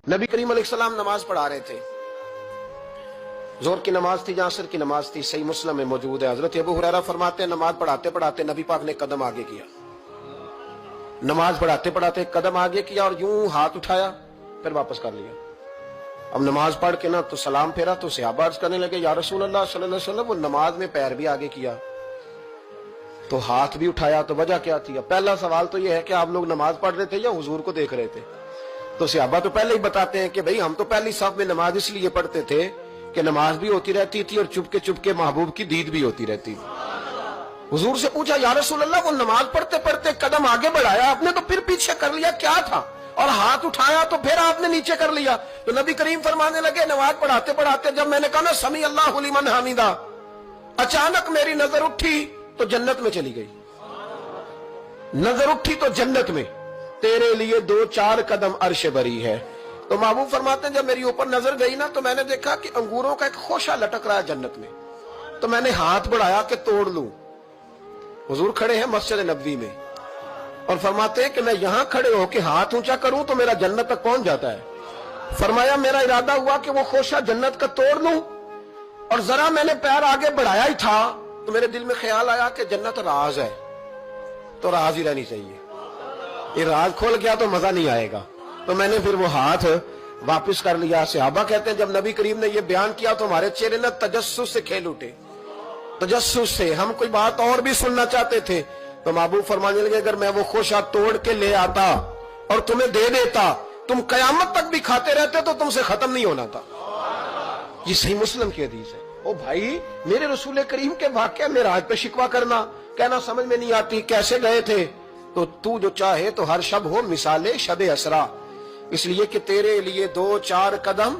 नबी करीम अलैहिस्सलाम नमाज पढ़ा रहे थे। जोहर की नमाज थी, असर की नमाज थी। सही मुस्लिम में मौजूद है। हजरत अबू हुरैरा फरमाते हैं नमाज पढ़ाते पढ़ाते नबी पाक ने कदम आगे किया। नमाज पढ़ाते पढ़ाते कदम आगे किया और यूं हाथ उठाया, फिर वापस कर लिया। अब नमाज पढ़ के ना तो सलाम फेरा तो सहाबा अर्ज करने लगे, या रसूल अल्लाह सल्लल्लाहु अलैहि वसल्लम, वो नमाज में पैर भी आगे किया तो हाथ भी उठाया, तो वजह क्या थी? पहला सवाल तो यह है कि आप लोग नमाज पढ़ रहे थे या हुजूर को देख रहे थे? तो सहाबा तो पहले ही बताते हैं कि भाई हम तो पहली साफ में नमाज इसलिए पढ़ते थे कि नमाज भी होती रहती थी और चुपके चुपके महबूब की दीद भी होती रहती थी। हुजूर से पूछा, या रसूल अल्लाह, वो नमाज पढ़ते पढ़ते कदम आगे बढ़ाया आपने तो फिर पीछे कर लिया, क्या था? और हाथ उठाया तो फिर आपने नीचे कर लिया। तो नबी करीम फरमाने लगे, नमाज पढ़ाते पढ़ाते जब मैंने कहा ना समी अल्लाहु लिमन हमीदा, अचानक मेरी नजर उठी तो जन्नत में चली गई। नजर उठी तो जन्नत में, तेरे लिए 2-4 कदम अर्श बरी है। तो महबूब फरमाते हैं जब मेरी ऊपर नजर गई ना तो मैंने देखा कि अंगूरों का एक खोशा लटक रहा है जन्नत में। तो मैंने हाथ बढ़ाया कि तोड़ लूं। हुजूर खड़े हैं मस्जिद नबवी में और फरमाते हैं कि मैं यहां खड़े होकर हाथ ऊंचा करूं तो मेरा जन्नत तक पहुंच जाता है। फरमाया मेरा इरादा हुआ कि वो खोशा जन्नत का तोड़ लूं और जरा मैंने पैर आगे बढ़ाया ही था तो मेरे दिल में ख्याल आया कि जन्नत राज है तो राज ही रहनी चाहिए, ये राज खोल गया तो मजा नहीं आएगा। तो मैंने फिर वो हाथ वापस कर लिया। सहाबा कहते हैं जब नबी करीम ने ये बयान किया तो हमारे चेहरे न तजस्सुस से खेल उठे, तजस्सुस से। हम कोई बात और भी सुनना चाहते थे तो महबूब फरमाने लगे, अगर मैं वो खोशा तोड़ के ले आता और तुम्हें दे देता, तुम कयामत तक भी खाते रहते तो तुमसे खत्म नहीं होना था। ये सही मुस्लिम की हदीस है। ओ भाई, मेरे रसूल करीम के वाक़या में राज पे शिकवा करना, कहना समझ में नहीं आती कैसे गए थे। तो तू जो चाहे तो हर शब हो मिसाले शब असरा, इसलिए कि तेरे लिए 2-4 कदम